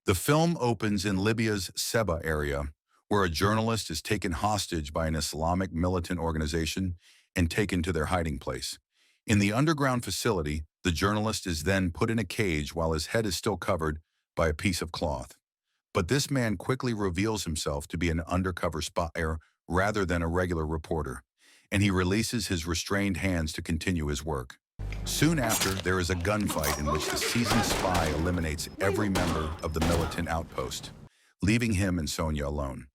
The film opens in Libya's Seba area, where a journalist is taken hostage by an Islamic militant organization and taken to their hiding place. In the underground facility, the journalist is then put in a cage while his head is still covered by a piece of cloth. But this man quickly reveals himself to be an undercover spy rather than a regular reporter, and he releases his restrained hands to continue his work. Soon after, there is a gunfight in which the seasoned spy eliminates every member of the militant outpost, leaving him and Sonia alone.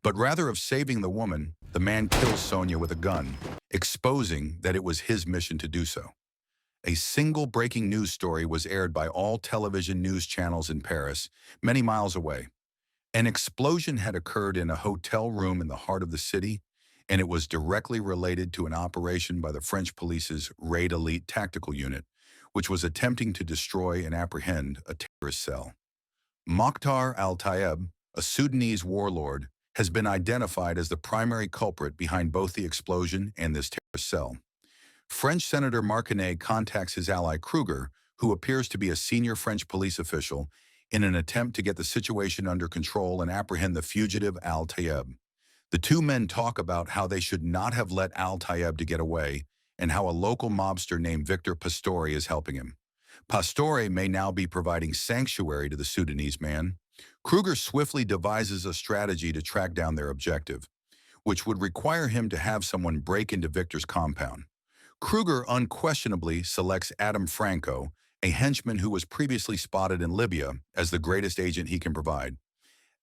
But rather of saving the woman, the man kills Sonia with a gun, exposing that it was his mission to do so. A single breaking news story was aired by all television news channels in Paris, many miles away. An explosion had occurred in a hotel room in the heart of the city, and it was directly related to an operation by the French police's Raid Elite Tactical Unit, which was attempting to destroy and apprehend a terrorist cell. Moktar Al Tayeb, a Sudanese warlord, has been identified as the primary culprit behind both the explosion and this terrorist cell. French Senator Marconnet contacts his ally Kruger, who appears to be a senior French police official, in an attempt to get the situation under control and apprehend the fugitive Al Tayeb. The two men talk about how they should not have let Al Tayeb to get away and how a local mobster named Victor Pastore is helping him. Pastore may now be providing sanctuary to the Sudanese man. Kruger swiftly devises a strategy to track down their objective, which would require him to have someone break into Victor's compound. Kruger unquestionably selects Adam Franco, a henchman who was previously spotted in Libya, as the greatest agent he can provide.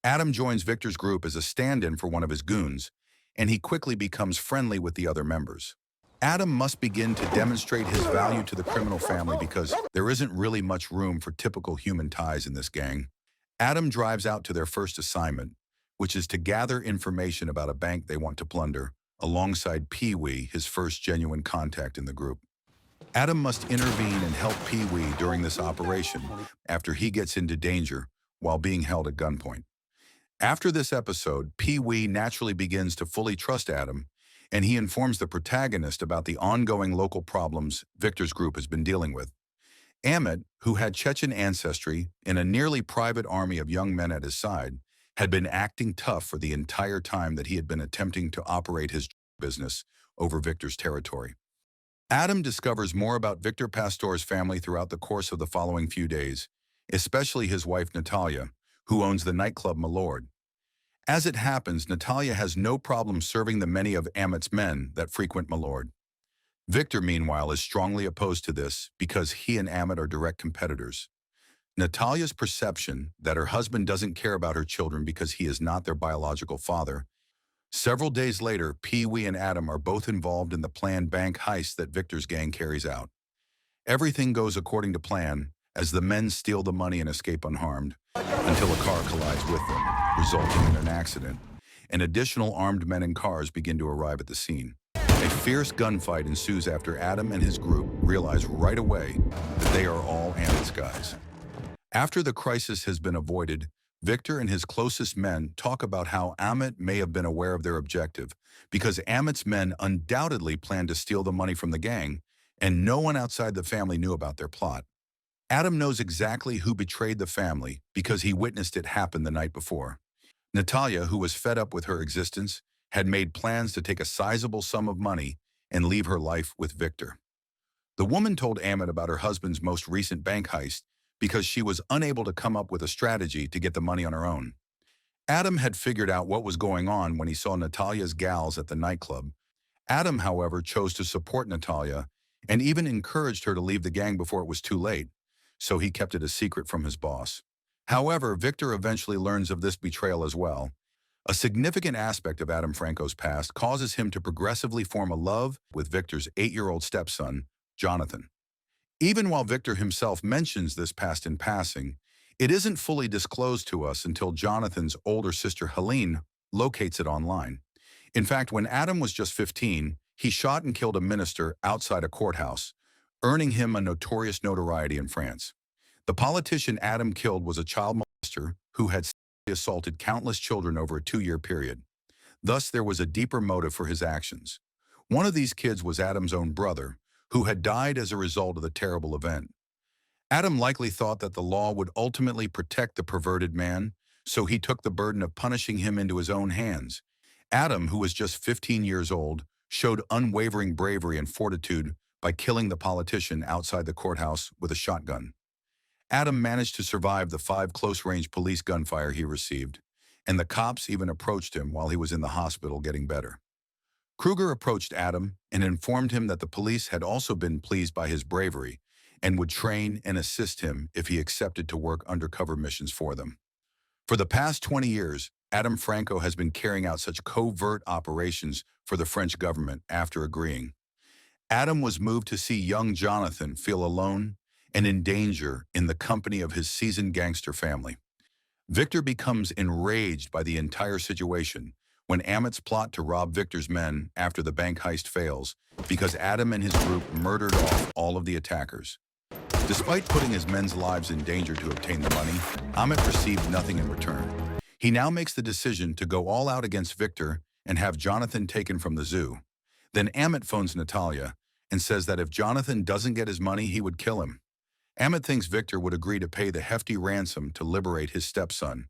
Adam joins Victor's group as a stand-in for one of his goons, and he quickly becomes friendly with the other members. Adam must begin to demonstrate his value to the criminal family because there isn't really much room for typical human ties in this gang. Adam drives out to their first assignment, which is to gather information about a bank they want to plunder, alongside Pee-wee, his first genuine contact in the group. Adam must intervene and help Pee-wee during this operation after he gets into danger while being held at gunpoint. After this episode, Pee-wee naturally begins to fully trust Adam, and he informs the protagonist about the ongoing local problems Victor's group has been dealing with. Amet, who had Chechen ancestry and a nearly private army of young men at his side, had been acting tough for the entire time that he had been attempting to operate his business over Victor's territory. Adam discovers more about Victor Pastore's family throughout the course of the following few days, especially his wife Natalia, who owns the nightclub Milord. As it happens, Natalia has no problem serving the many of Amet's men that frequent Milord. Victor, meanwhile, is strongly opposed to this because he and Amet are direct competitors. Natalia's perception that her husband doesn't care about her children because he is not their biological father. Several days later, Pee-wee and Adam are both involved in the planned bank heist that Victor's gang carries out. Everything goes according to plan as the men steal the money and escape unharmed, until a car collides with them, resulting in an accident, and additional armed men and cars begin to arrive at the scene. A fierce gunfight ensues after Adam and his group realize right away that they are all Amet's guys. After the crisis has been avoided, Victor and his closest men talk about how Amet may have been aware of their objective because Amet's men undoubtedly planned to steal the money from the gang, and no one outside the family knew about their plot. Adam knows exactly who betrayed the family because he witnessed it happen the night before. Natalia, who was fed up with her existence, had made plans to take a sizable sum of money and leave her life with Victor. The woman told Amet about her husband's most recent bank heist because she was unable to come up with a strategy to get the money on her own. Adam had figured out what was going on when he saw Natalia's gals at the nightclub. Adam, however, chose to support Natalia and even encouraged her to leave the gang before it was too late, so he kept it a secret from his boss. However, Victor eventually learns of this betrayal as well. A significant aspect of Adam Franco's past causes him to progressively form a love with Victor's 8-year-old stepson, Jonathan. Even while Victor himself mentions this past in passing, it isn't fully disclosed to us until Jonathan's older sister Helene locates it online. In fact, when Adam was just 15, he shot and killed a minister outside a courthouse, earning him a notorious notoriety in France. The politician Adam killed was a child molester who had sexually assaulted countless children over a 2-year period. Thus, there was a deeper motive for his actions. One of these kids was Adam's own brother, who had died as a result of the terrible event. Adam likely thought that the law would ultimately protect the perverted man, so he took the burden of punishing him into his own hands. Adam, who was just 15 years old, showed unwavering bravery and fortitude by killing the politician outside the courthouse with a shotgun. Adam managed to survive the 5 close-range police gunfire he received, and the cops even approached him while he was in the hospital getting better. Kruger approached Adam and informed him that the police had also been pleased by his bravery and would train and assist him if he accepted to work undercover missions for them. For the past 20 years, Adam Franco has been carrying out such covert operations for the French government after agreeing. Adam was moved to see young Jonathan feel alone and in danger in the company of his seasoned gangster family. Victor becomes enraged by the entire situation when Amet's plot to rob Victor's men after the bank heist fails because Adam and his group murdered off all of the attackers. Despite putting his men's lives in danger to obtain the money, Amet received nothing in return. He now makes the decision to go all out against Victor and have Jonathan taken from the zoo. Then Amet phones Natalia and says that if Jonathan doesn't get his money, he would kill him. Amet thinks Victor would agree to pay the hefty ransom to liberate his stepson,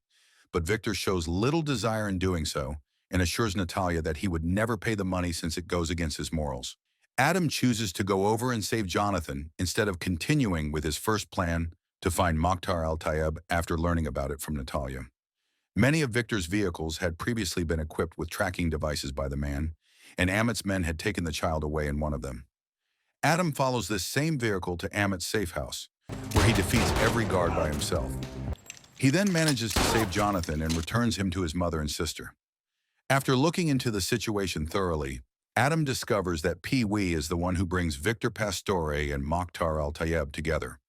but Victor shows little desire in doing so and assures Natalia that he would never pay the money since it goes against his morals. Adam chooses to go over and save Jonathan instead of continuing with his first plan to find Moktar Al Tayeb after learning about it from Natalia. Many of Victor's vehicles had previously been equipped with tracking devices by the man, and Amet's men had taken the child away in one of them. Adam follows this same vehicle to Amet's safe house, where he defeats every guard by himself. He then manages to save Jonathan and returns him to his mother and sister. After looking into the situation thoroughly, Adam discovers that Pee-wee is the one who brings Victor Pastore and Moktar Al Tayeb together.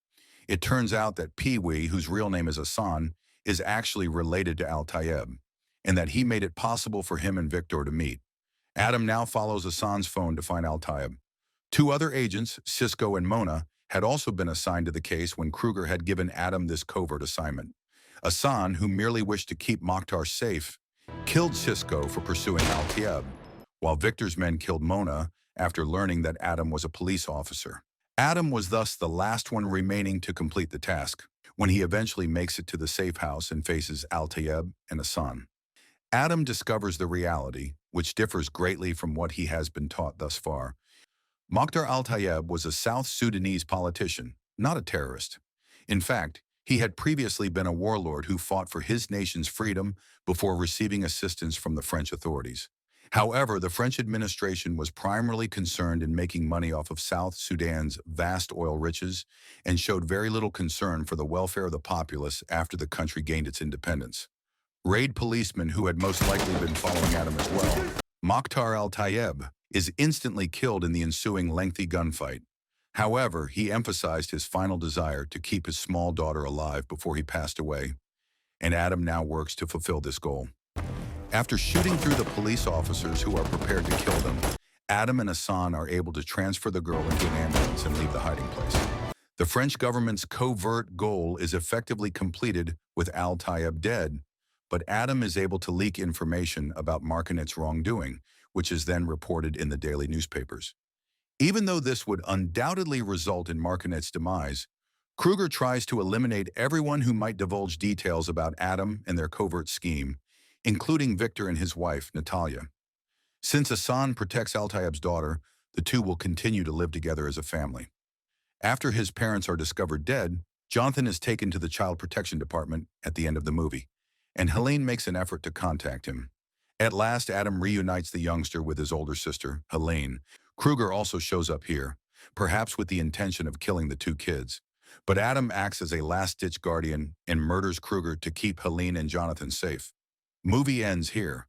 It turns out that Pee-wee, whose real name is Hassan, is actually related to Al Tayeb, and that he made it possible for him and Victor to meet. Adam now follows Hassan's phone to find Al Tayeb. 2 other agents, Cisco and Mona, had also been assigned to the case when Kruger had given Adam this covert assignment. Hassan, who merely wished to keep Moktar safe, killed Cisco for pursuing Al Tayeb, while Victor's men killed Mona after learning that Adam was a police officer. Adam was thus the last one remaining to complete the task, when he eventually makes it to the safe house and faces Al Tayeb and Hassan. Adam discovers the reality, which differs greatly from what he has been taught thus far. Moktar Al Tayeb was a South Sudanese politician, not a terrorist. In fact, he had previously been a warlord who fought for his nation's freedom before receiving assistance from the French authorities. However, the French administration was primarily concerned in making money off of South Sudan's vast oil riches and showed very little concern for the welfare of the populace after the country gained its independence. Raid policemen who had most likely been following Adam as well, Moktar Al Tayeb, is instantly killed in the ensuing lengthy gunfight. However, he emphasized his final desire to keep his small daughter alive before he passed away, and Adam now works to fulfill this goal. After shooting through the police officers who are prepared to kill them, Adam and Hassan are able to transfer the girl into an ambulance and leave the hiding place. The French government's covert goal is effectively completed with Al Tayeb dead, but Adam is able to leak information about Marconnet's wrongdoing, which is then reported in the daily newspapers. Even though this would undoubtedly result in Marconnet's demise, Kruger tries to eliminate everyone who might divulge details about Adam and their covert scheme, including Victor and his wife, Natalia. Since Hassan protects Al Tayeb's daughter, the two will continue to live together as a family. After his parents are discovered dead, Jonathan is taken to the Child Protection Department at the end of the movie, and Helene makes an effort to contact him. At last, Adam reunites the youngster with his older sister, Helene. Kruger also shows up here, perhaps with the intention of killing the 2 kids. But Adam acts as a last-ditch guardian and murders Kruger to keep Helene and Jonathan safe. Movie ends here.